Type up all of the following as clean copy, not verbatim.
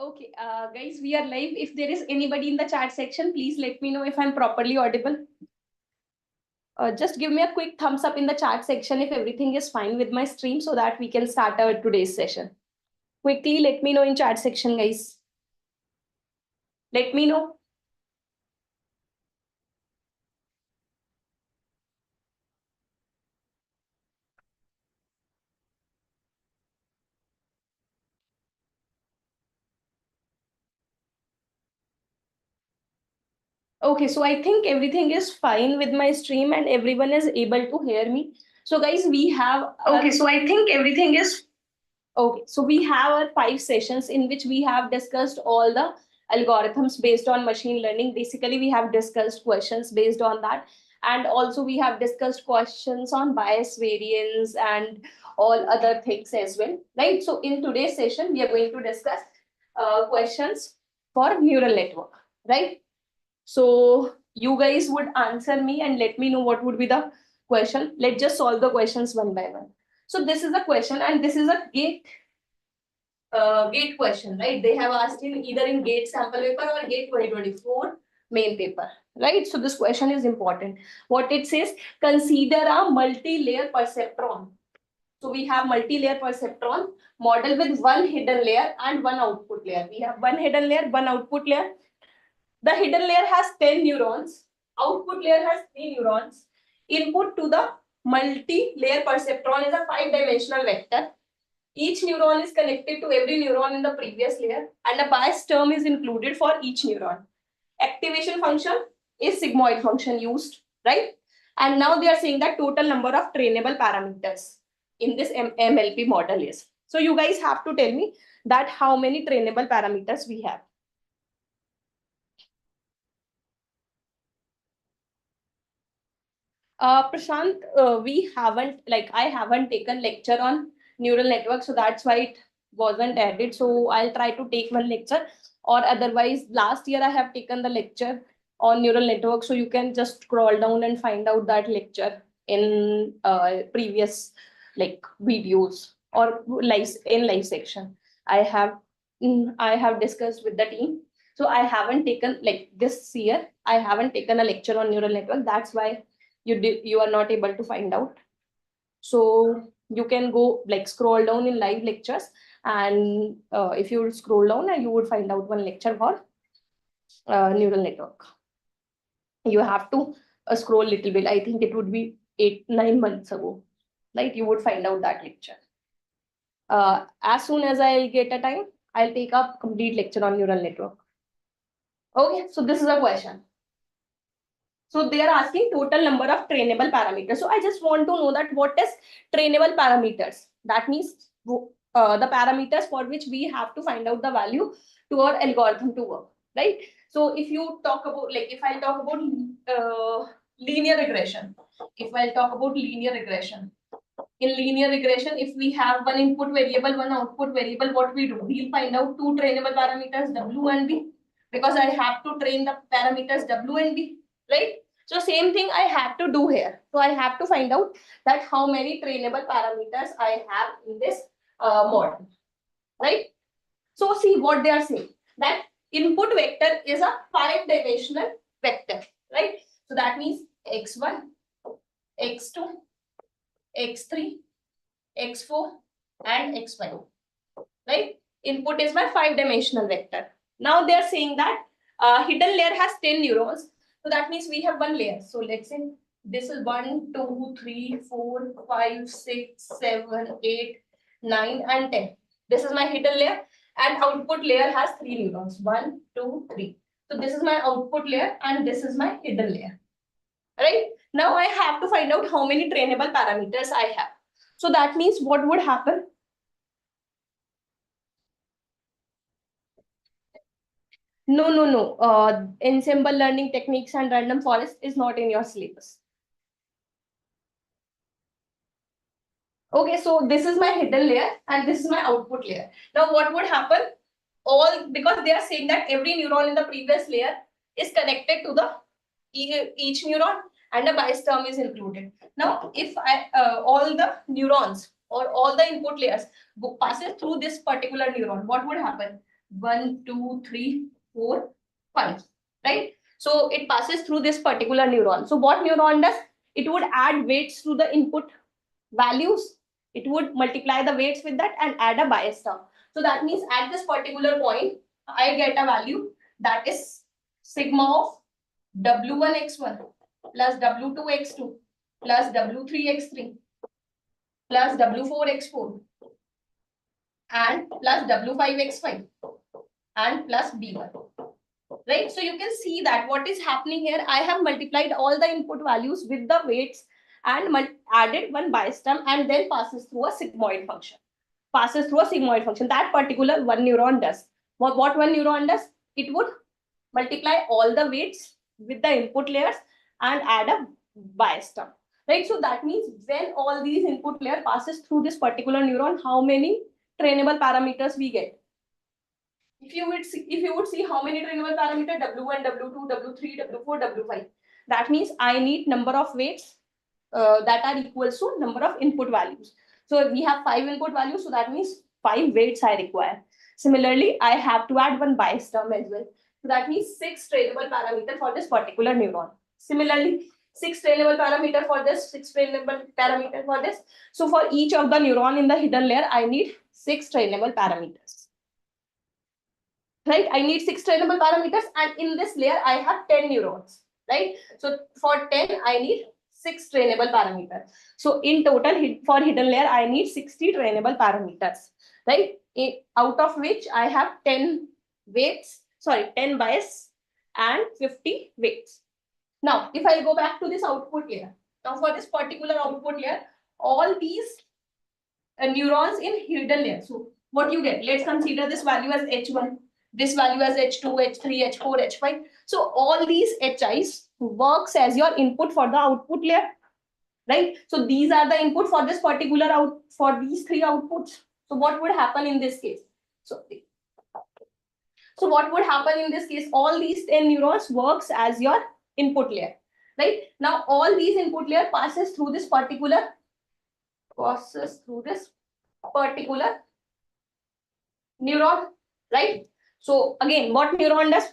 Okay, guys, we are live. If there is anybody in the chat section, please let me know if I'm properly audible. Just give me a quick thumbs up in the chat section if everything is fine with my stream so that we can start our today's session. Quickly, let me know in chat section, guys. Let me know. Okay, so I think everything is fine with my stream and everyone is able to hear me. So guys, we have... Okay, so I think everything is... Okay, so we have our 5 sessions in which we have discussed all the algorithms based on machine learning. Basically, we have discussed questions based on that. And also we have discussed questions on bias variance and all other things as well, right? So in today's session, we are going to discuss questions for neural network, right? So you guys would answer me and let me know what would be the question. Let's just solve the questions one by one. So this is a question and this is a gate question, right? They have asked in either in GATE sample paper or GATE 2024 main paper, right? So this question is important. What it says, consider a multi-layer perceptron. So we have multi-layer perceptron model with one hidden layer and one output layer. We have one hidden layer, one output layer. The hidden layer has 10 neurons. Output layer has 3 neurons. Input to the multi-layer perceptron is a 5-dimensional vector. Each neuron is connected to every neuron in the previous layer and a bias term is included for each neuron. Activation function is sigmoid function used, right? And now they are saying that total number of trainable parameters in this MLP model is. So you guys have to tell me that how many trainable parameters we have. Prashant, I haven't taken lecture on neural network, so that's why it wasn't added. So I'll try to take one lecture, or otherwise last year I have taken the lecture on neural network. So you can just scroll down and find out that lecture in previous videos or live section. I have discussed with the team. So I haven't taken this year. I haven't taken a lecture on neural network. That's why you are not able to find out. So you can go scroll down in live lectures, and if you would scroll down, you would find out one lecture for neural network. You have to scroll a little bit. I think it would be 8-9 months ago, right? You would find out that lecture. As soon as I'll get a time, I'll take up complete lecture on neural network. Okay, so this is a question. So they are asking total number of trainable parameters. So I just want to know that what is trainable parameters. That means the parameters for which we have to find out the value to our algorithm to work, right? So if you talk about if I talk about linear regression, in linear regression, if we have one input variable, one output variable, what we do? We'll find out 2 trainable parameters, W and B, because I have to train the parameters W and B, right? So same thing I have to do here. So I have to find out that how many trainable parameters I have in this model, right? So see what they are saying, that input vector is a 5-dimensional vector, right? So that means x1, x2, x3, x4 and x5, right? Input is my 5-dimensional vector. Now they are saying that hidden layer has 10 neurons. So that means we have one layer. So let's say this is 1, 2, 3, 4, 5, 6, 7, 8, 9 and 10. This is my hidden layer, and output layer has 3 neurons. 1, 2, 3. So this is my output layer and this is my hidden layer. Right? Now I have to find out how many trainable parameters I have. So that means what would happen? No. Ensemble learning techniques and random forest is not in your syllabus. Okay, so this is my hidden layer and this is my output layer. Now what would happen? Because they are saying that every neuron in the previous layer is connected to the each neuron and a bias term is included. Now if all the neurons or all the input layers passes through this particular neuron, what would happen? 1, 2, 3, 4, 5, right? So it passes through this particular neuron. So what neuron does? It would add weights to the input values. It would multiply the weights with that and add a bias term. So that means at this particular point, I get a value that is sigma of W1x1 plus W2x2 plus W3x3 plus W4x4 and plus W5x5 and plus B1. Right? So you can see that what is happening here. I have multiplied all the input values with the weights and added one bias term and then passes through a sigmoid function. Passes through a sigmoid function. That particular one neuron does. What one neuron does? It would multiply all the weights with the input layers and add a bias term. Right? So that means when all these input layer passes through this particular neuron, how many trainable parameters we get? If you would see how many trainable parameter W1, W2, W3, W4, W5. That means I need number of weights that are equal to number of input values. So we have 5 input values, so that means 5 weights I require. Similarly, I have to add one bias term as well. So that means 6 trainable parameter for this particular neuron. Similarly, 6 trainable parameter for this, 6 trainable parameter for this. So for each of the neuron in the hidden layer, I need 6 trainable parameters. Right? I need 6 trainable parameters, and in this layer, I have 10 neurons. Right? So for 10, I need 6 trainable parameters. So in total, for hidden layer, I need 60 trainable parameters. Right? Out of which I have 10 weights, 10 bias and 50 weights. Now, if I go back to this output layer, now for this particular output layer, all these neurons in hidden layer. So what you get? Let's consider this value as H1. This value as H2, H3, H4, H5. So all these HIs works as your input for the output layer, right? So these are the input for this particular for these 3 outputs. So what would happen in this case? So what would happen in this case? All these 10 neurons works as your input layer, right? Now all these input layer passes through this particular neuron, right? So again, what neuron does?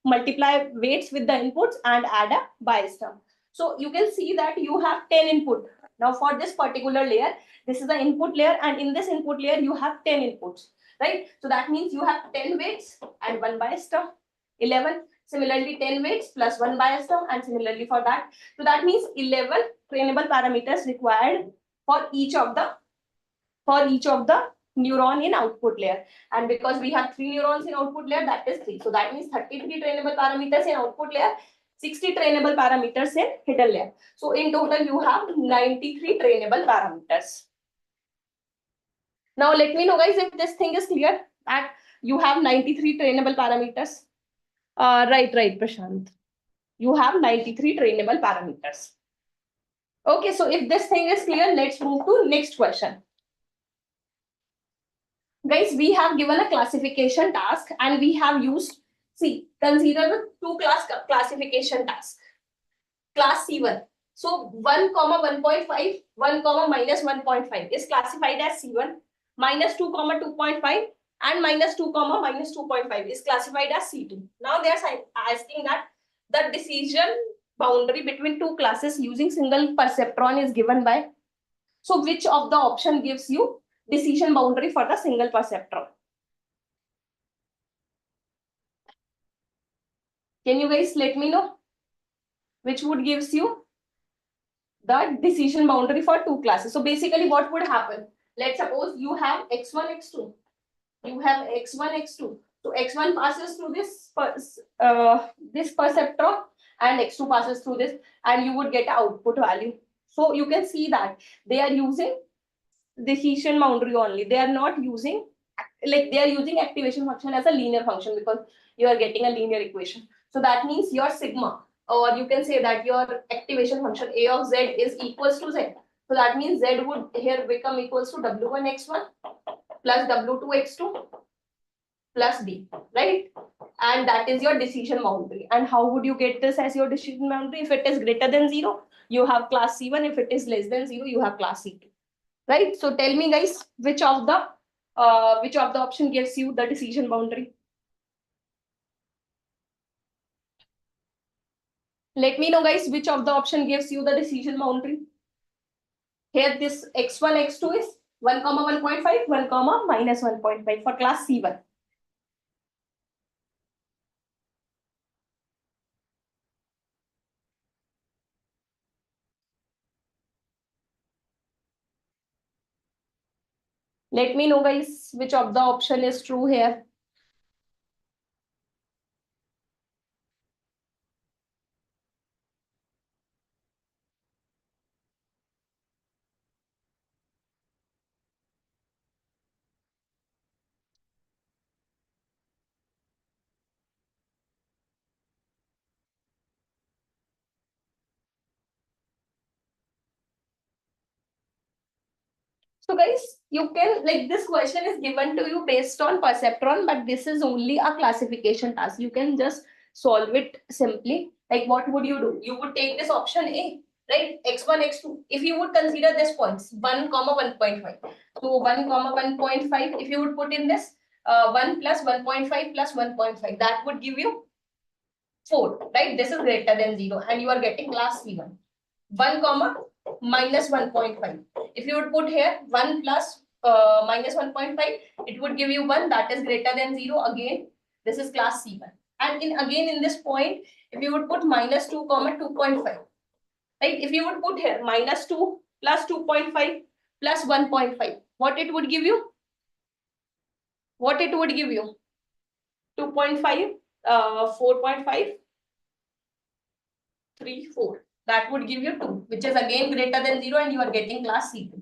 Multiply weights with the inputs and add a bias term. So you can see that you have 10 input. Now for this particular layer, this is the input layer, and in this input layer, you have 10 inputs, right? So that means you have 10 weights and one bias term, 11. Similarly, 10 weights plus one bias term, and similarly for that. So that means 11 trainable parameters required for each of the neuron in output layer. And because we have 3 neurons in output layer, that is 3. So that means 33 trainable parameters in output layer, 60 trainable parameters in hidden layer. So in total, you have 93 trainable parameters. Now let me know, guys, if this thing is clear, that you have 93 trainable parameters. Right, Prashant. You have 93 trainable parameters. Okay, so if this thing is clear, let's move to next question. Guys, we have given a classification task and we have used, consider the 2 class classification task. Class C1. So 1, 1.5, 1, minus 1.5 is classified as C1. Minus 2, 2.5 and minus 2, minus 2.5 is classified as C2. Now they are asking that the decision boundary between 2 classes using single perceptron is given by. So which of the option gives you decision boundary for the single perceptron? Can you guys let me know which would gives you the decision boundary for 2 classes? So basically what would happen? Let's suppose you have x1, x2. You have x1, x2. So x1 passes through this perceptron and x2 passes through this, and you would get an output value. So you can see that they are using decision boundary only. They are not using, they are using activation function as a linear function because you are getting a linear equation. So that means your sigma, or you can say that your activation function a of z is equals to z. So that means z would here become equals to w1 x1 plus w2 x2 plus d, right? And that is your decision boundary. And how would you get this as your decision boundary? If it is greater than 0, you have class C1. If it is less than 0, you have class C2. Right? So tell me, guys, which of the option gives you the decision boundary? Let me know, guys, which of the option gives you the decision boundary. Here, this x1, x2 is 1, 1.5, 1, minus 1.5 for class C1. Let me know, guys, which of the option is true here. So guys, you can, like, this question is given to you based on perceptron, but this is only a classification task. You can just solve it simply. Like, what would you do? You would take this option A, right? X1, X2. If you would consider this points, 1, 1.5. So 1, 1.5, if you would put in this 1 plus 1.5 plus 1.5, that would give you 4, right? This is greater than 0 and you are getting class C1. 1 comma minus 1.5. If you would put here 1 plus minus 1.5, it would give you 1, that is greater than 0. Again, this is class C1. And again in this point, if you would put minus 2 comma 2.5, right? If you would put here minus 2 plus 2.5 plus 1.5, what it would give you? What it would give you? 2.5, 4.5, 3, 4. That would give you 2, which is again greater than 0 and you are getting class C2.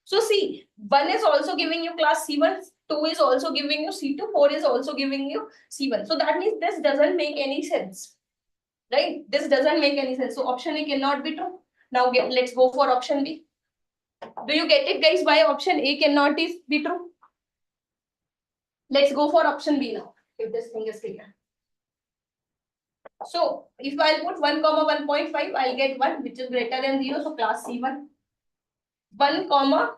So see, 1 is also giving you class C1, 2 is also giving you C2, 4 is also giving you C1. So that means this doesn't make any sense, right? This doesn't make any sense. So option A cannot be true. Now let's go for option B. Do you get it, guys, why option A cannot be true? Let's go for option B now, if this thing is clear. So if I'll put 1 comma 1.5, I'll get 1, which is greater than 0, so class C1. 1 comma,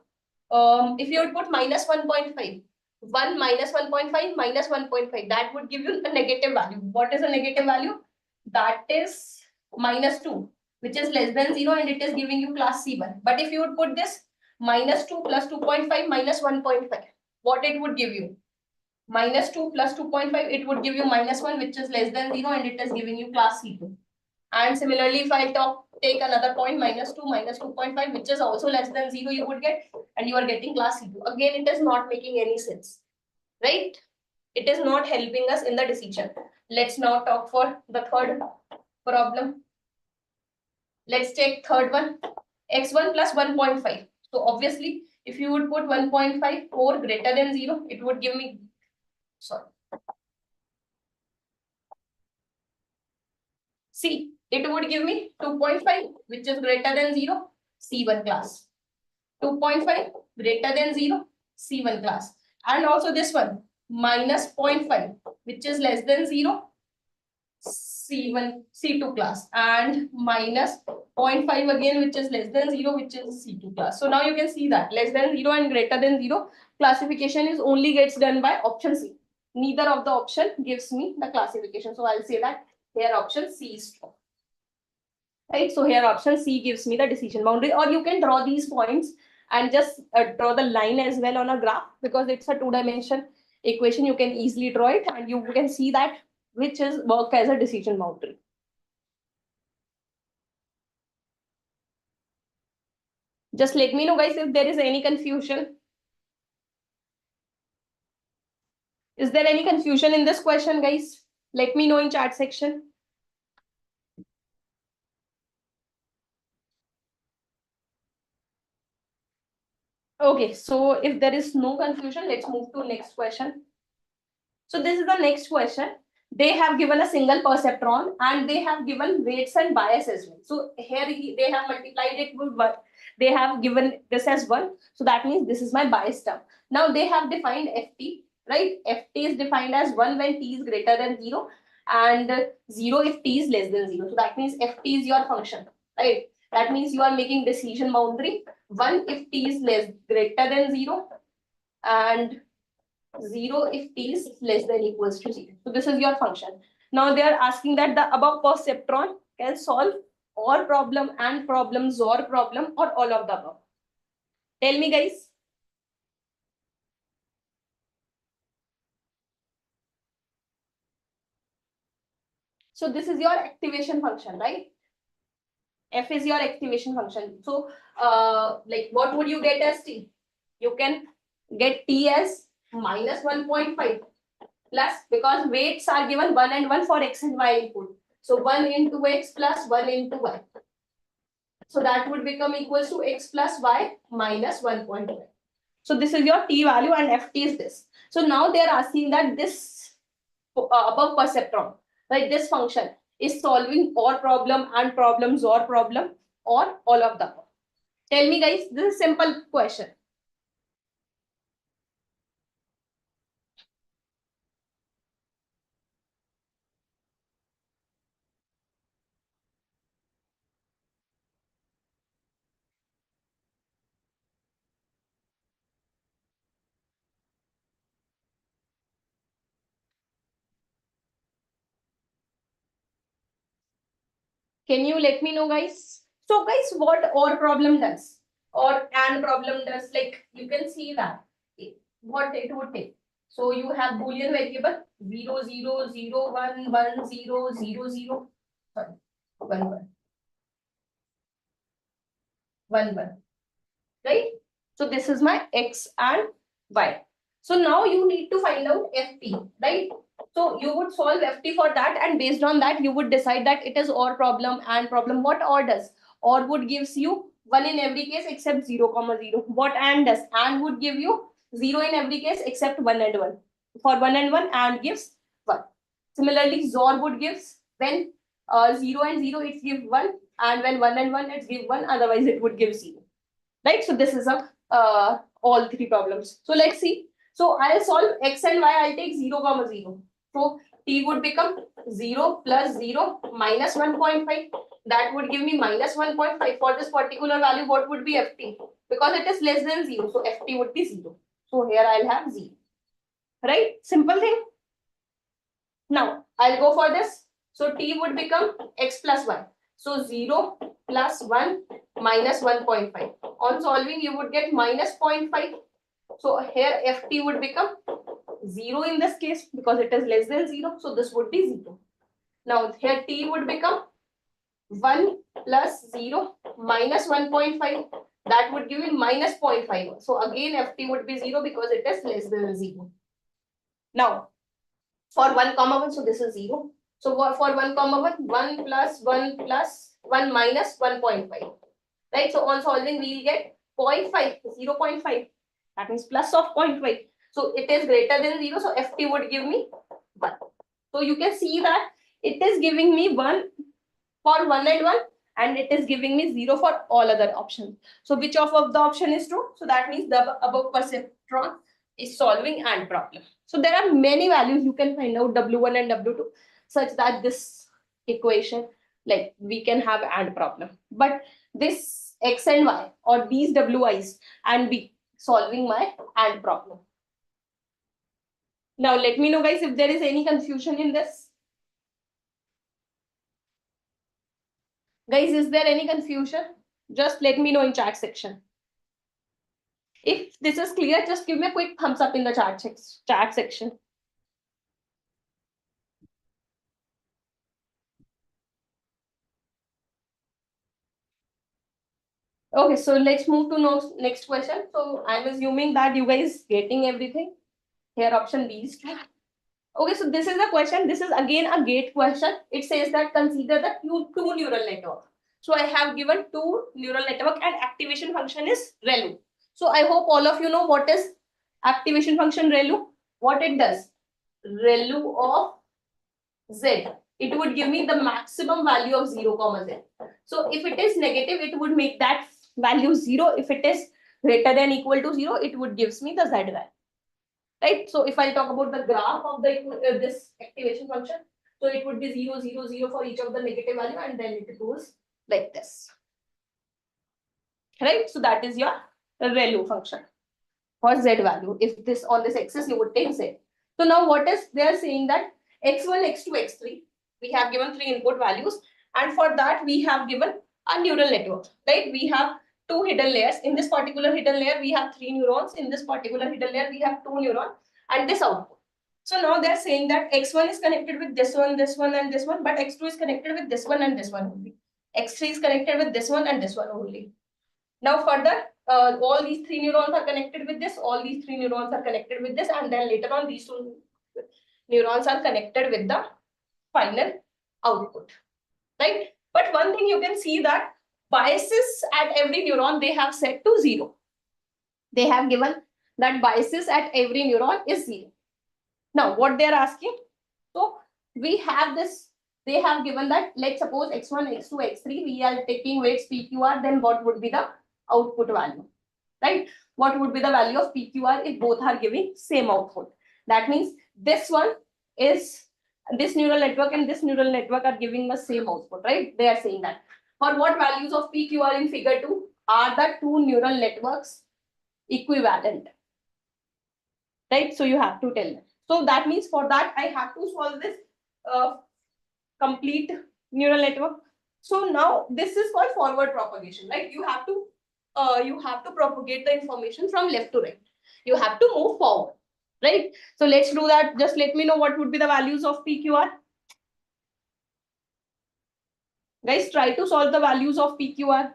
if you would put minus 1.5, 1 minus 1.5 minus 1.5, that would give you a negative value. What is a negative value? That is minus 2, which is less than 0 and it is giving you class C1. But if you would put this minus 2 plus 2.5 minus 1.5, what it would give you? Minus 2 plus 2.5, it would give you minus 1, which is less than 0 and it is giving you class C2. And similarly, if I take another point, minus 2 minus 2.5, which is also less than 0, you would get, and you are getting class C2. Again, it is not making any sense, right? It is not helping us in the decision. Let's now talk for the third problem. Let's take third one, x1 plus 1.5. So obviously, if you would put 1.5 or greater than 0, it would give me, sorry. See, it would give me 2.5, which is greater than 0, C1 class. 2.5 greater than 0, C1 class. And also this one, minus 0.5, which is less than 0, C1, C2 class. And minus 0.5 again, which is less than 0, which is C2 class. So now you can see that less than 0 and greater than 0, classification is only gets done by option C. Neither of the option gives me the classification. So I'll say that here option C is true. Right, so here option C gives me the decision boundary, or you can draw these points and just draw the line as well on a graph, because it's a two-dimension equation. You can easily draw it and you can see that which is work as a decision boundary. Just let me know, guys, if there is any confusion. Is there any confusion in this question, guys? Let me know in chat section. Okay, so if there is no confusion, let's move to next question. So this is the next question. They have given a single perceptron and they have given weights and bias as well. So here they have multiplied it with 1. They have given this as 1. So that means this is my bias term. Now they have defined ft, right? Ft is defined as 1 when t is greater than 0 and 0 if t is less than 0. So that means ft is your function, right? That means you are making decision boundary 1 if t is greater than 0 and 0 if t is less than equals to 0. So this is your function. Now they are asking that the above perceptron can solve or problem and problems or problem or all of the above? Tell me, guys. So this is your activation function, right? F is your activation function. So like what would you get as T? You can get T as minus 1.5 plus, because weights are given 1 and 1 for X and Y input. So 1 into X plus 1 into Y. So that would become equals to X plus Y minus 1.5. So this is your T value and Ft is this. So now they are asking that this above perceptron, right? This function is solving or problem and problems or problem or all of the above. Tell me, guys, this is a simple question. Can you let me know, guys? So, guys, what or problem does or and problem does, like you can see that what it would take. So you have Boolean variable 0 0 0 1 1 0 0 0. Sorry, 1 1 1 1. Right? So this is my X and Y. So now you need to find out Ft, right? So you would solve Ft for that, and based on that, you would decide that it is or problem and problem. What or does? Or would gives you 1 in every case except 0, 0. What and does? And would give you 0 in every case except 1 and 1. For 1 and 1, and gives 1. Similarly, XOR would gives when 0 and 0 it gives 1, and when 1 and 1 it gives 1, otherwise it would give 0. Right? So this is a all three problems. So let's see. So I'll solve X and Y. I'll take 0, 0. So T would become 0 plus 0 minus 1.5. That would give me minus 1.5. For this particular value, what would be Ft? Because it is less than 0. So Ft would be 0. So here I'll have 0. Right? Simple thing. Now I'll go for this. So T would become X plus Y. So 0 plus 1 minus 1.5. On solving, you would get minus 0.5. So here Ft would become 0 in this case because it is less than 0. So this would be 0. Now here T would become 1 plus 0 minus 1.5. That would give me minus 0.5. So again Ft would be 0 because it is less than 0. Now for 1, 1, so this is 0. So for 1, 1, 1 plus 1 plus 1 minus 1.5. Right? So on solving, we'll get 0.5, 0.5. That means plus of 0.5. So it is greater than 0. So Ft would give me 1. So you can see that it is giving me 1 for 1 and 1, and it is giving me 0 for all other options. So which of the option is true? So that means the above perceptron is solving and problem. So there are many values you can find out W1 and W2 such that this equation, like we can have and problem. But this X and Y or these Wi's and be solving my and problem. Now let me know, guys, if there is any confusion in this. Guys, is there any confusion? Just let me know in chat section. If this is clear, just give me a quick thumbs up in the chat section. Okay, so let's move to next question. So I'm assuming that you guys getting everything. Here option B is true. Okay, so this is a question. This is again a gate question. It says that consider the two neural network. So I have given 2 neural network and activation function is ReLU. So I hope all of you know what is activation function ReLU. What it does? ReLU of Z. It would give me the maximum value of 0, Z. So if it is negative, it would make that value 0. If it is greater than equal to 0, it would gives me the Z value. Right? So if I talk about the graph of the this activation function, so it would be 0, 0, 0 for each of the negative value, and then it goes like this. Right? So that is your ReLU function for Z value. If this on this axis, you would take Z. So now what is they are saying that x1, x2, x3, we have given 3 input values, And for that, we have given a neural network, right? We have two hidden layers. In this particular hidden layer, we have 3 neurons. In this particular hidden layer, we have 2 neurons and this output. So now they're saying that X1 is connected with this one, and this one, but X2 is connected with this one and this one only. X3 is connected with this one and this one only. Now further, all these 3 neurons are connected with this, all these 3 neurons are connected with this, and then later on these 2 neurons are connected with the final output, right? But one thing you can see that biases at every neuron they have set to 0. They have given that biases at every neuron is 0. Now what they are asking, so we have this, they have given that, let's suppose x1, x2, x3, we are taking weights PQR, then what would be the output value, right? What would be the value of PQR if both are giving same output? That means this one is, this neural network and this neural network are giving the same output, right? They are saying that. For what values of PQR in figure 2 are the two neural networks equivalent, right? So you have to tell them. So that means for that I have to solve this complete neural network. So now this is called forward propagation, right? You have to propagate the information from left to right. You have to move forward, right? So let's do that. Just let me know what would be the values of PQR. Guys, try to solve the values of PQR.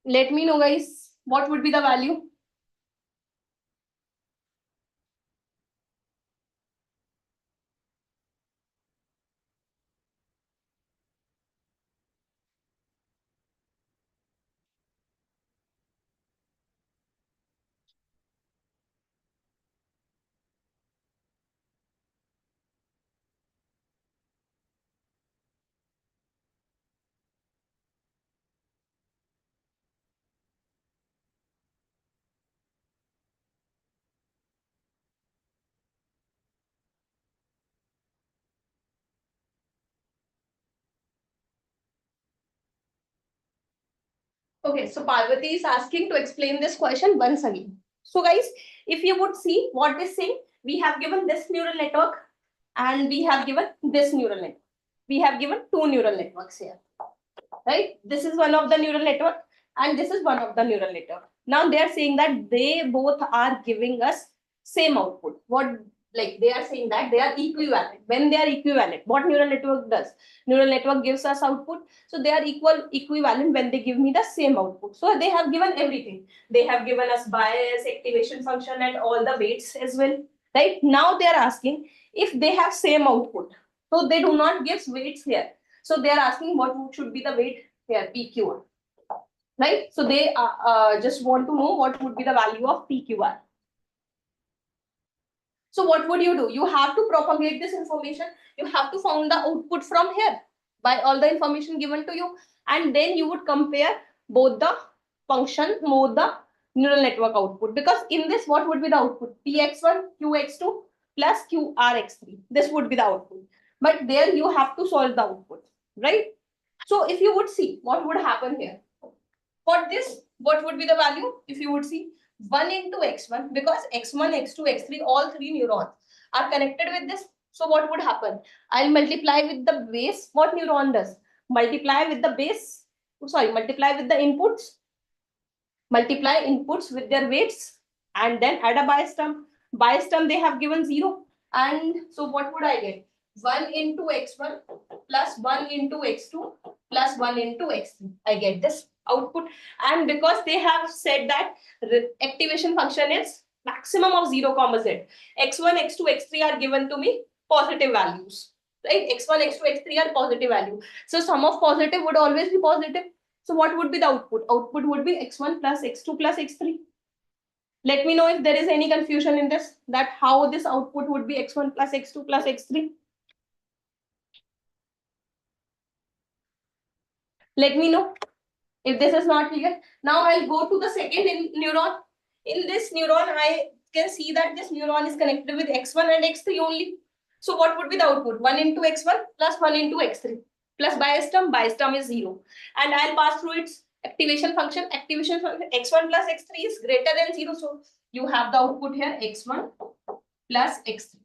Let me know, guys, what would be the value. Okay, so Parvati is asking to explain this question once again. So guys, if you would see what this saying, we have given this neural network and we have given this neural network. We have given two neural networks here, right? This is one of the neural network and this is one of the neural network. Now they are saying that they both are giving us same output. What, like they are saying that they are equivalent. When they are equivalent, what neural network does? Neural network gives us output. So they are equivalent when they give me the same output. So they have given everything. They have given us bias, activation function, and all the weights as well. Right now they are asking if they have same output. So they do not give weights here. So they are asking what should be the weight here, PQR. Right? So they just want to know what would be the value of PQR. So what would you do? You have to propagate this information. You have to find the output from here by all the information given to you. And then you would compare both the function, both the neural network output. Because in this, what would be the output? Px1, Qx2 plus Qrx3. This would be the output. But there you have to solve the output, right? So if you would see what would happen here. For this, what would be the value? If you would see 1 into x1, because x1, x2, x3, all three neurons are connected with this. So what would happen? I'll multiply with the base. What neuron does? Multiply with the base. Sorry, multiply with the inputs. Multiply inputs with their weights and then add a bias term. Bias term they have given 0. And so what would I get? 1 into x1 plus 1 into x2 plus 1 into x3. I get this output. And because they have said that the activation function is maximum of 0, z, x1, x2, x3 are given to me positive values. Right? x1, x2, x3 are positive value. So sum of positive would always be positive. So what would be the output? Output would be x1 plus x2 plus x3. Let me know if there is any confusion in this, that how this output would be x1 plus x2 plus x3. Let me know if this is not clear. Now I'll go to the second neuron. In this neuron, I can see that this neuron is connected with x1 and x3 only. So what would be the output? 1 into x1 plus 1 into x3 plus bias term is 0. And I'll pass through its activation function. Activation function x1 plus x3 is greater than 0. So you have the output here x1 plus x3.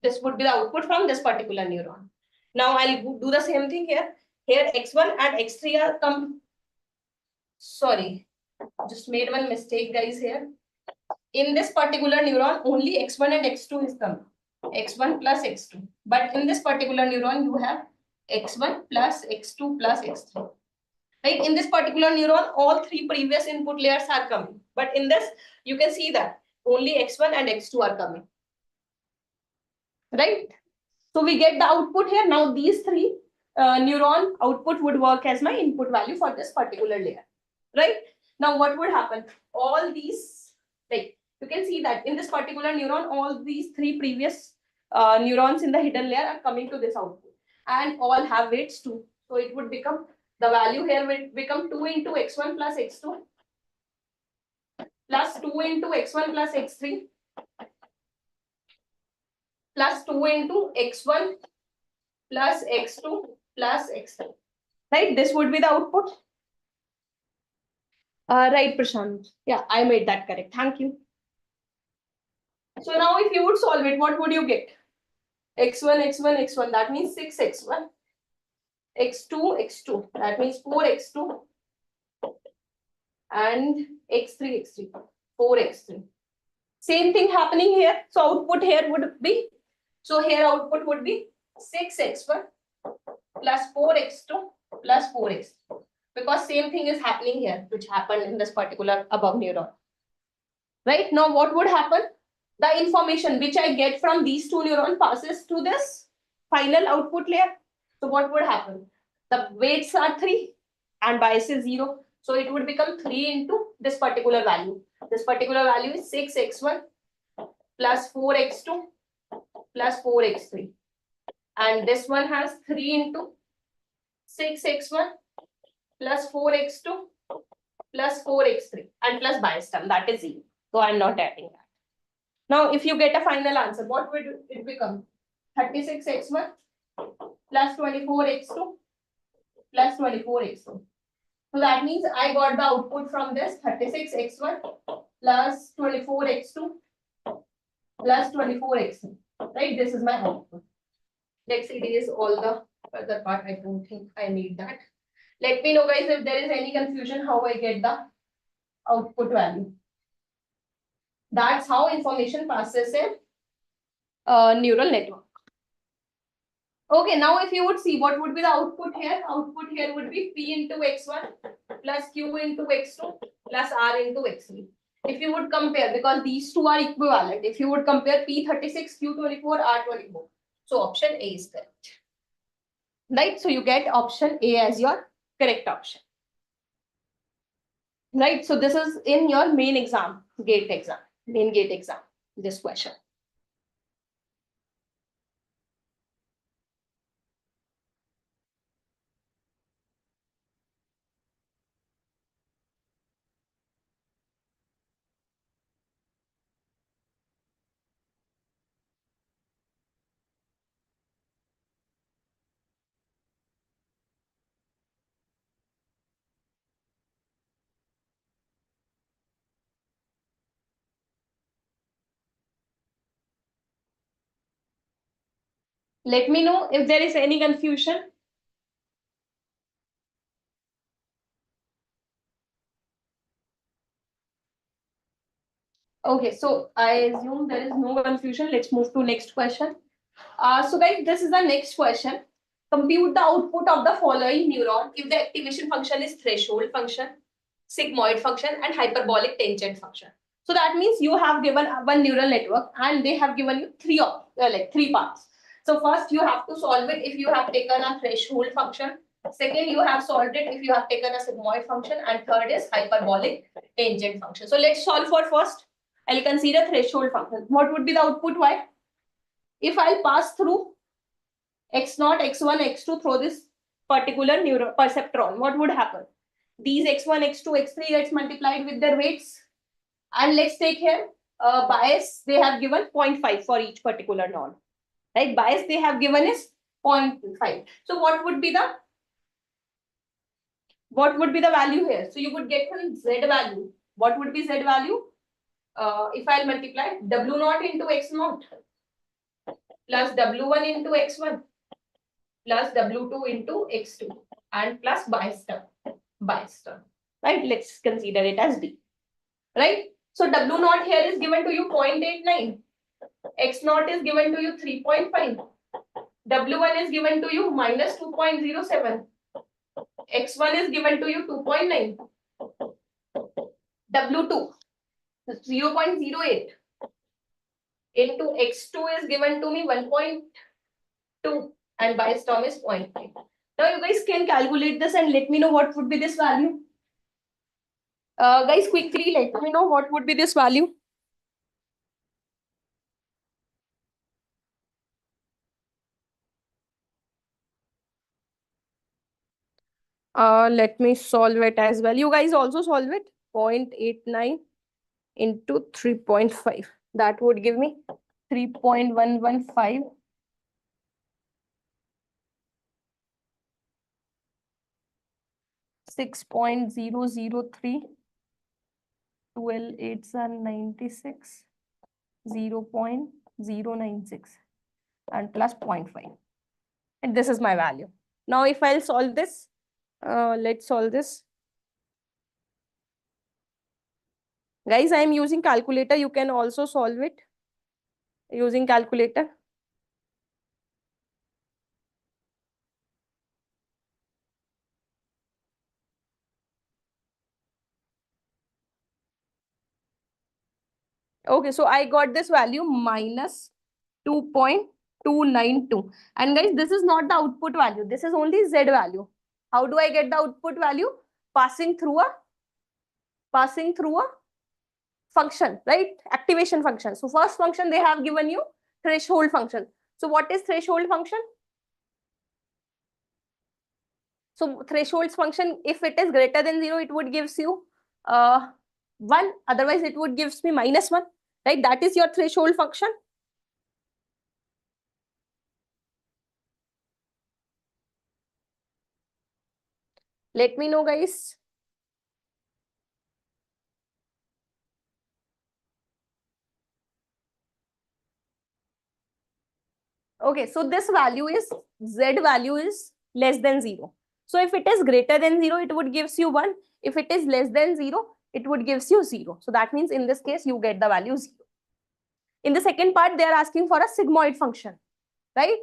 This would be the output from this particular neuron. Now I'll do the same thing here. Here x1 and x3 are come. Sorry, just made one mistake, guys, here. In this particular neuron, only x1 and x2 is coming. x1 plus x2. But in this particular neuron, you have x1 plus x2 plus x3. Right? In this particular neuron, all three previous input layers are coming. But in this, you can see that only x1 and x2 are coming. Right? So we get the output here. Now these three neuron output would work as my input value for this particular layer. Right? Now what would happen? All these, like you can see that in this particular neuron, all these three previous neurons in the hidden layer are coming to this output and all have weights 2. So it would become, the value here will become 2 into x1 plus x2 plus 2 into x1 plus x3 plus 2 into x1 plus x2 plus x3. Right? This would be the output. Right, Prashant. Yeah, I made that correct. Thank you. So now if you would solve it, what would you get? x1, x1, x1, that means 6x1. x2, x2, that means 4x2. And x3, x3, 4x3. Same thing happening here. So output here would be, so here output would be 6x1 plus 4x2 plus 4x3. Because same thing is happening here, which happened in this particular above neuron. Right? Now what would happen? The information which I get from these two neurons passes to this final output layer. So what would happen? The weights are 3 and bias is 0. So it would become 3 into this particular value. This particular value is 6x1 plus 4x2 plus 4x3. And this one has 3 into 6x1 plus 4x2 plus 4x3 and plus bias term, that is 0. So I'm not adding that. Now, if you get a final answer, what would it become? 36x1 plus 24x2 plus 24x2. So that means I got the output from this 36x1 plus 24x2 plus 24x2. Right? This is my output. Let's erase all the further part. I don't think I need that. Let me know, guys, if there is any confusion how I get the output value. That's how information passes in neural network. Okay, now if you would see what would be the output here would be P into x1 plus Q into x2 plus R into x3. If you would compare, because these two are equivalent, if you would compare P36, Q24, R24. So option A is correct. Right, so you get option A as your correct option. Right, so this is in your main gate exam, this question. Let me know if there is any confusion. Okay, so I assume there is no confusion. Let's move to next question. So guys, this is the next question. Compute the output of the following neuron if the activation function is threshold function, sigmoid function, and hyperbolic tangent function. So that means you have given one neural network and they have given you three parts. So first you have to solve it if you have taken a threshold function. Second, you have solved it if you have taken a sigmoid function, and third is hyperbolic tangent function. So let's solve for first. I'll consider threshold function. What would be the output y? If I'll pass through x0, x1, x2 through this particular perceptron, what would happen? These x1, x2, x3 gets multiplied with their weights. And let's take here bias, they have given 0.5 for each particular node. Right? Bias they have given is 0.5. So what would be the value here? So you would get one z value. What would be z value? if I'll multiply W naught into X naught plus W1 into X1 plus W2 into X2 and plus bias term, right? Let's consider it as D, right? So W naught here is given to you 0.89, X naught is given to you 3.5, W1 is given to you minus 2.07, X1 is given to you 2.9, W2 0.08 into X2 is given to me 1.2 and bias term is 0.5. Now you guys can calculate this and let me know what would be this value. Guys, quickly let me know what would be this value. Let me solve it as well. You guys also solve it. 0.89 into 3.5. That would give me 3.115. 6.003, 12 8s are 96, 0.096 and plus 0.5. And this is my value. Now if I'll solve this, let's solve this. Guys, I am using calculator. You can also solve it using calculator. Okay, so I got this value minus 2.292. And guys, this is not the output value. This is only Z value. How do I get the output value? Passing through a function, right? Activation function. So first function they have given you threshold function. So what is threshold function? So threshold function, if it is greater than 0, it would gives you 1. Otherwise, it would gives me minus 1, right? That is your threshold function. Let me know, guys. Okay, so this value is, Z value is less than 0. So if it is greater than 0, it would gives you 1. If it is less than 0, it would gives you 0. So that means in this case, you get the value 0. In the second part, they are asking for a sigmoid function, right?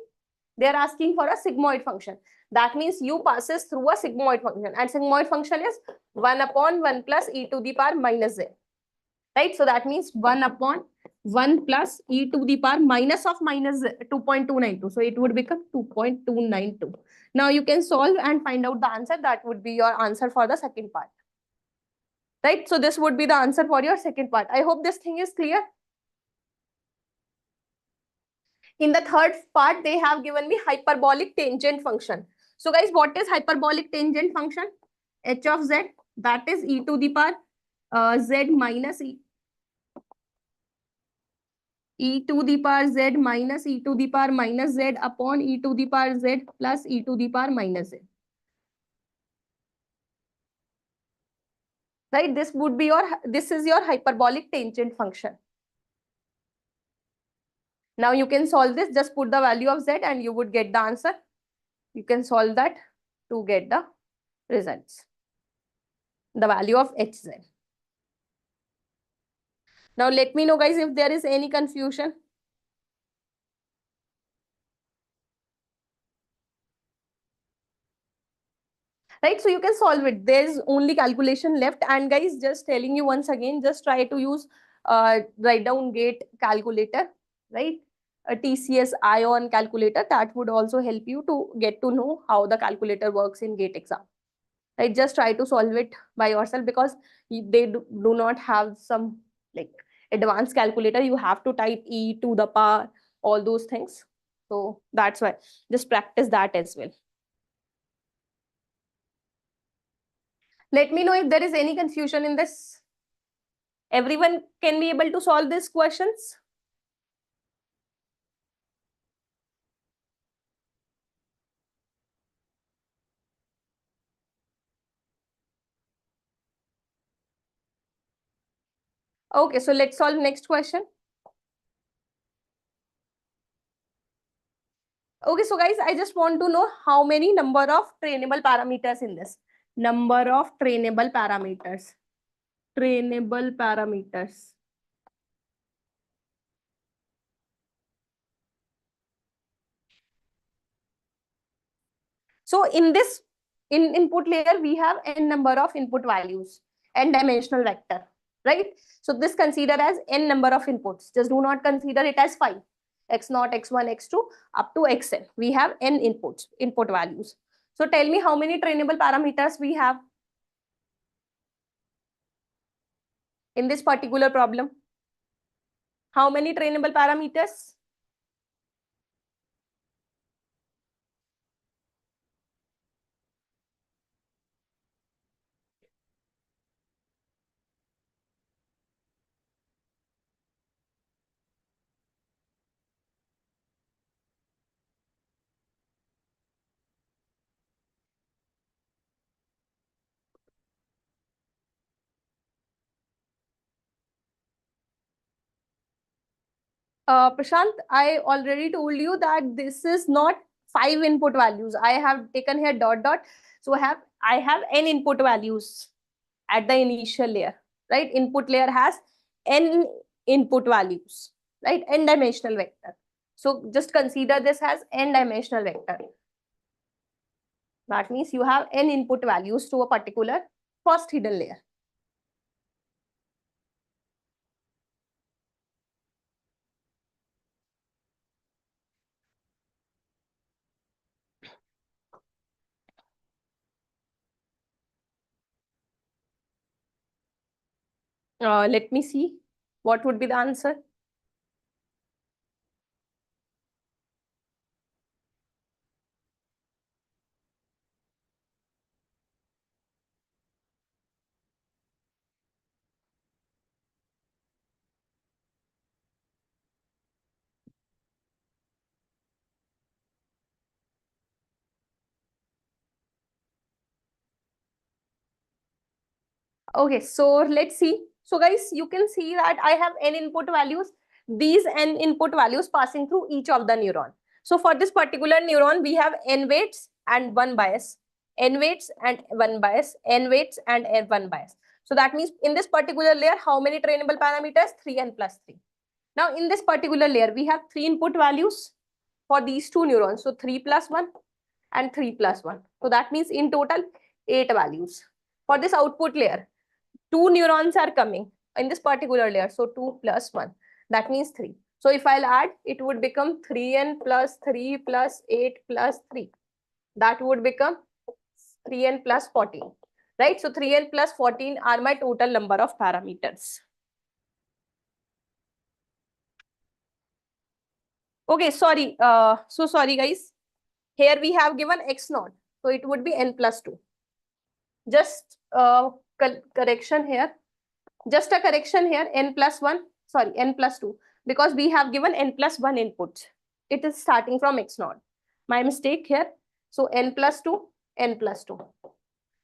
They are asking for a sigmoid function. That means u passes through a sigmoid function, and sigmoid function is 1 upon 1 plus e to the power minus z, right? So that means 1 upon 1 plus e to the power minus of minus 2.292. So it would become 2.292. Now you can solve and find out the answer. That would be your answer for the second part, right? So this would be the answer for your second part. I hope this thing is clear. In the third part, they have given me hyperbolic tangent function. So guys, what is hyperbolic tangent function? H of z, that is e to the power z minus e to the power z minus e to the power minus z upon e to the power z plus e to the power minus z. Right? This is your hyperbolic tangent function. Now you can solve this. Just put the value of z and you would get the answer. You can solve that to get the results. The value of hz. Now let me know, guys, if there is any confusion. Right, so you can solve it. There's only calculation left. And guys, just telling you once again, just try to use write down gate calculator, right? A TCS ion calculator. That would also help you to get to know how the calculator works in gate exam. Right, just try to solve it by yourself, because they do not have some like advanced calculator. You have to type e to the power, all those things. So that's why just practice that as well. Let me know if there is any confusion in this. Everyone can be able to solve these questions. Okay, so let's solve next question. Okay, so guys, I just want to know how many number of trainable parameters in this. Number of trainable parameters. Trainable parameters. So in this, in input layer, we have n number of input values, n dimensional vector, right? So this consider as n number of inputs. Just do not consider it as 5. X0, X1, X2, up to Xn. We have n inputs, input values. So tell me how many trainable parameters we have in this particular problem. How many trainable parameters? Prashant, I already told you that this is not 5 input values. I have taken here dot dot. So I have n input values at the initial layer, right? Input layer has n input values, right? N dimensional vector. So just consider this as n dimensional vector. That means you have n input values to a particular first hidden layer. Let me see what would be the answer. Okay, so let's see. So guys, you can see that I have n input values. These n input values passing through each of the neuron. So for this particular neuron, we have n weights and one bias, n weights and one bias, n weights and one bias. So that means in this particular layer, how many trainable parameters? 3n plus 3. Now in this particular layer, we have 3 input values for these two neurons. So 3 plus 1 and 3 plus 1. So that means in total 8 values. For this output layer, 2 neurons are coming in this particular layer. So 2 plus 1, that means 3. So if I'll add, it would become 3n plus 3 plus 8 plus 3. That would become 3n plus 14, right? So 3n plus 14 are my total number of parameters. Okay, sorry. So sorry, guys. Here we have given x naught. So it would be n plus 2. Just correction here. Just a correction here, n plus 1, sorry, n plus 2, because we have given n plus 1 input. It is starting from x naught. My mistake here. So n plus 2, n plus 2.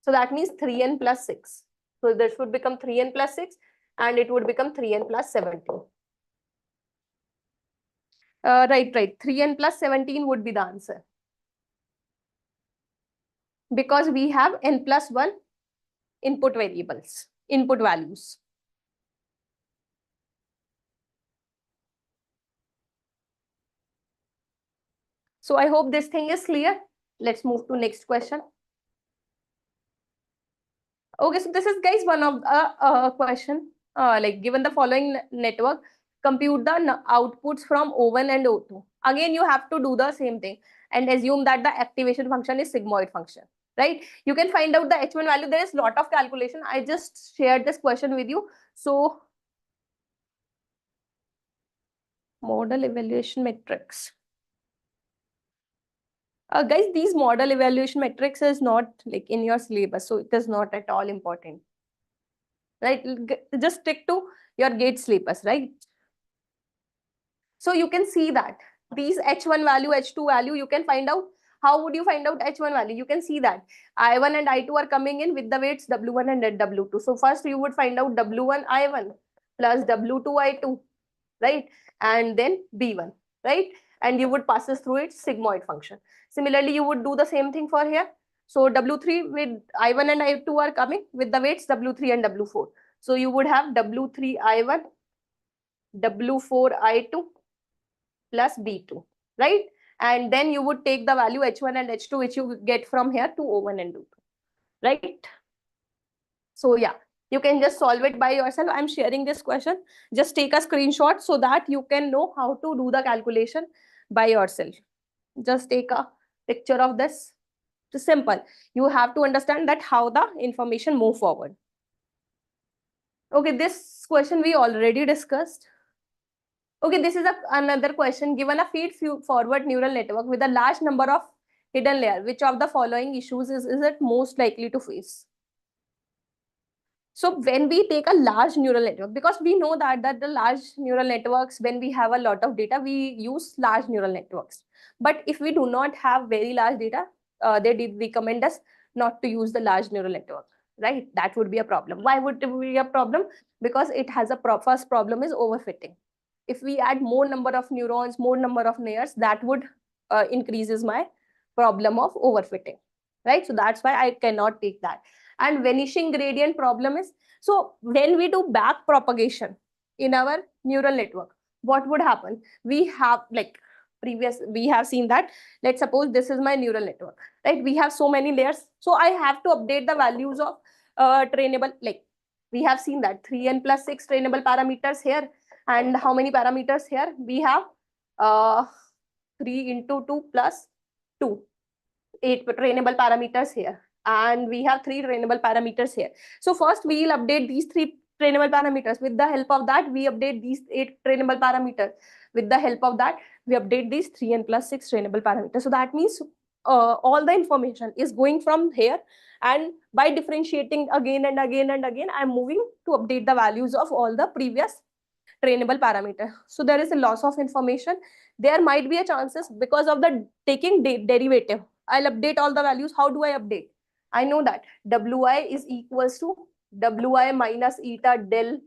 So that means 3n plus 6. So this would become 3n plus 6 and it would become 3n plus 17. Right. 3n plus 17 would be the answer. Because we have n plus 1 input variables, input values. So I hope this thing is clear. Let's move to next question. Okay, so this is guys one of the question. Like given the following network, compute the outputs from O1 and O2. Again, you have to do the same thing and assume that the activation function is sigmoid function, right? You can find out the H1 value. There is a lot of calculation. I just shared this question with you. So model evaluation metrics. Guys, these model evaluation metrics is not like in your syllabus, so it is not at all important, right? Just stick to your gate syllabus, right? So you can see that these H1 value, H2 value, you can find out. How would you find out H1 value? You can see that I1 and I2 are coming in with the weights W1 and W2. So first you would find out W1, I1, plus W2I2, right? And then B1, right? And you would pass this through its sigmoid function. Similarly, you would do the same thing for here. So W3 with I1 and I2 are coming with the weights W3 and W4. So you would have W3I1, W4I2 plus B2, right? And then you would take the value H1 and H2, which you get from here to O1 and O2, right? So yeah, you can just solve it by yourself. I'm sharing this question. Just take a screenshot so that you can know how to do the calculation by yourself. Just take a picture of this. It's simple. You have to understand that how the information move forward. Okay, this question we already discussed. Okay, this is another question. Given a feed-forward neural network with a large number of hidden layers, which of the following issues is it most likely to face? So when we take a large neural network, because we know that the large neural networks, when we have a lot of data, we use large neural networks. But if we do not have very large data, they did recommend us not to use the large neural network, right? That would be a problem. Why would it be a problem? Because it has a first problem is overfitting. If we add more number of neurons, more number of layers, that would increases my problem of overfitting, right? So that's why I cannot take that. And vanishing gradient problem is, so when we do back propagation in our neural network, what would happen? We have we have seen that, let's suppose this is my neural network, right? We have so many layers. So I have to update the values of trainable, like we have seen that 3n plus 6 trainable parameters here. And how many parameters here? We have 3 into 2 plus 2. 8 trainable parameters here, and we have 3 trainable parameters here. So first we will update these 3 trainable parameters. With the help of that, we update these 8 trainable parameters. With the help of that, we update these 3n plus 6 trainable parameters. So that means all the information is going from here, and by differentiating again and again and again, I'm moving to update the values of all the previous trainable parameter. So there is a loss of information. There might be a chances because of the taking derivative. I'll update all the values. How do I update? I know that Wi is equals to Wi minus eta del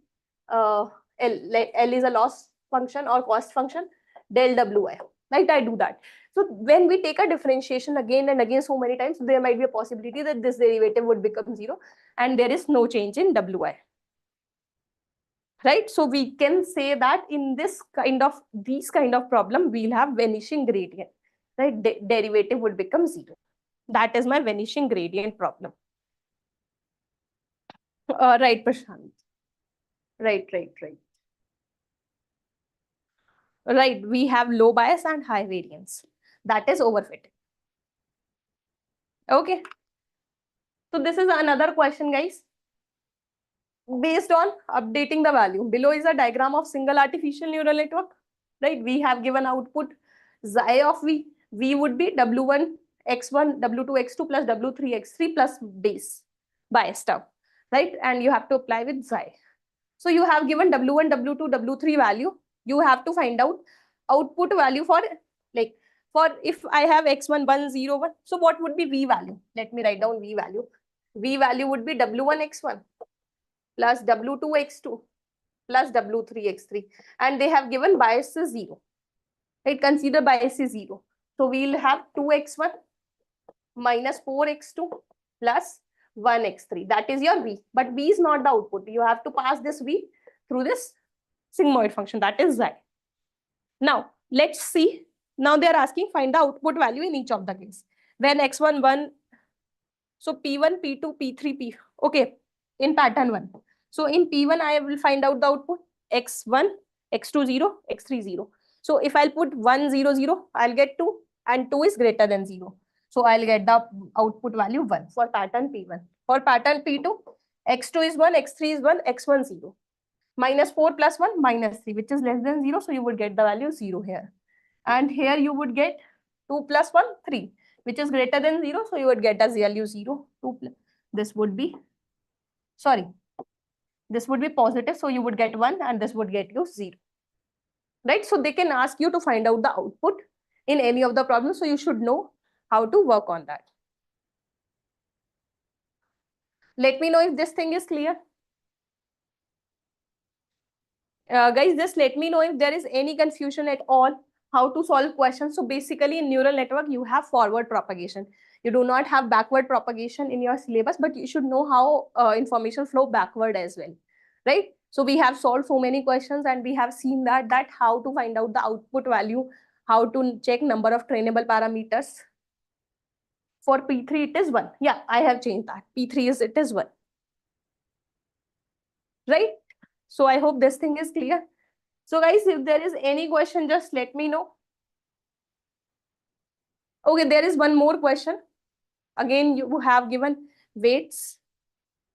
L. L is a loss function or cost function, del Wi. Right? I do that. So when we take a differentiation again and again so many times, there might be a possibility that this derivative would become 0 and there is no change in Wi. Right? So we can say that in these kind of problem, we'll have vanishing gradient, right? Derivative would become 0. That is my vanishing gradient problem. Right, Prashant. Right. Right, we have low bias and high variance. That is overfitting. Okay. So this is another question, guys. Based on updating the value. Below is a diagram of single artificial neural network, right? We have given output xi of v. V would be W1 x1, W2 x2 plus W3 x3 plus base bias term, right? And you have to apply with xi. So you have given W1, W2, W3 value. You have to find out output value for if I have x1, 1, 0, 1. So what would be V value? Let me write down V value. V value would be W1 x1 plus W2 x2 plus W3 x3. And they have given bias is 0. Right? Consider bias is 0. So we'll have 2x1 minus 4x2 plus 1x3. That is your V. But V is not the output. You have to pass this V through this sigmoid function. That is xi. Now, let's see. Now they are asking find the output value in each of the case. When x1, 1, so P1, P2, P3, P. Okay, in pattern 1. So in P1, I will find out the output x1, x2, 0, x3, 0. So if I'll put 1, 0, 0, I'll get 2 and 2 is greater than 0. So I'll get the output value 1 for pattern P1. For pattern P2, x2 is 1, x3 is 1, x1, 0. Minus 4 plus 1, minus 3, which is less than 0. So you would get the value 0 here. And here you would get 2 plus 1, 3, which is greater than 0. So you would get as value 0. 2 plus, this would be, sorry, this would be positive. So you would get 1 and this would get you 0. Right? So they can ask you to find out the output in any of the problems. So you should know how to work on that. Let me know if this thing is clear. Guys, just let me know if there is any confusion at all how to solve questions. So basically in neural network, you have forward propagation. You do not have backward propagation in your syllabus, but you should know how information flow backward as well, right? So we have solved so many questions and we have seen that how to find out the output value, how to check number of trainable parameters. For P3, it is 1. Yeah, I have changed that. P3 it is 1. Right? So I hope this thing is clear. So guys, if there is any question, just let me know. Okay, there is one more question. Again, you have given weights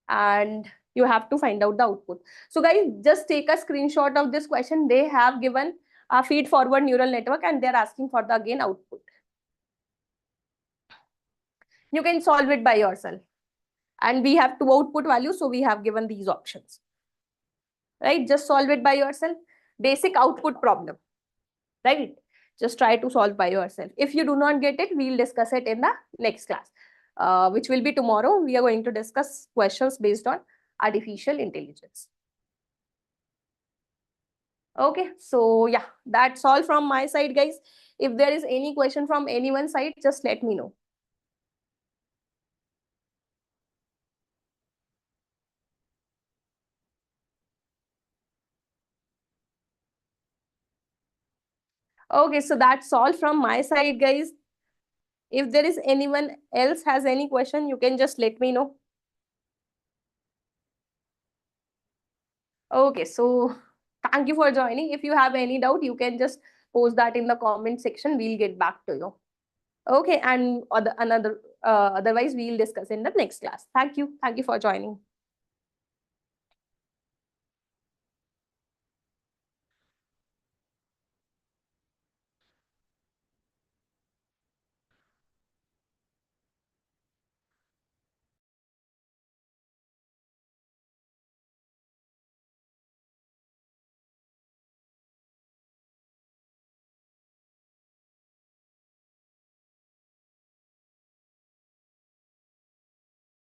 and you have to find out the output. So guys, just take a screenshot of this question. They have given a feed forward neural network and they're asking for the again output. You can solve it by yourself. And we have two output values, so we have given these options. Right? Just solve it by yourself. Basic output problem. Right? Just try to solve by yourself. If you do not get it, we'll discuss it in the next class, which will be tomorrow. We are going to discuss questions based on artificial intelligence. Okay, so yeah, that's all from my side, guys. If there is any question from anyone's side, just let me know. Okay, so that's all from my side, guys. If there is anyone else has any question, you can just let me know. Okay, so thank you for joining. If you have any doubt, you can just post that in the comment section. We'll get back to you. Okay, and otherwise we'll discuss in the next class. Thank you. Thank you for joining.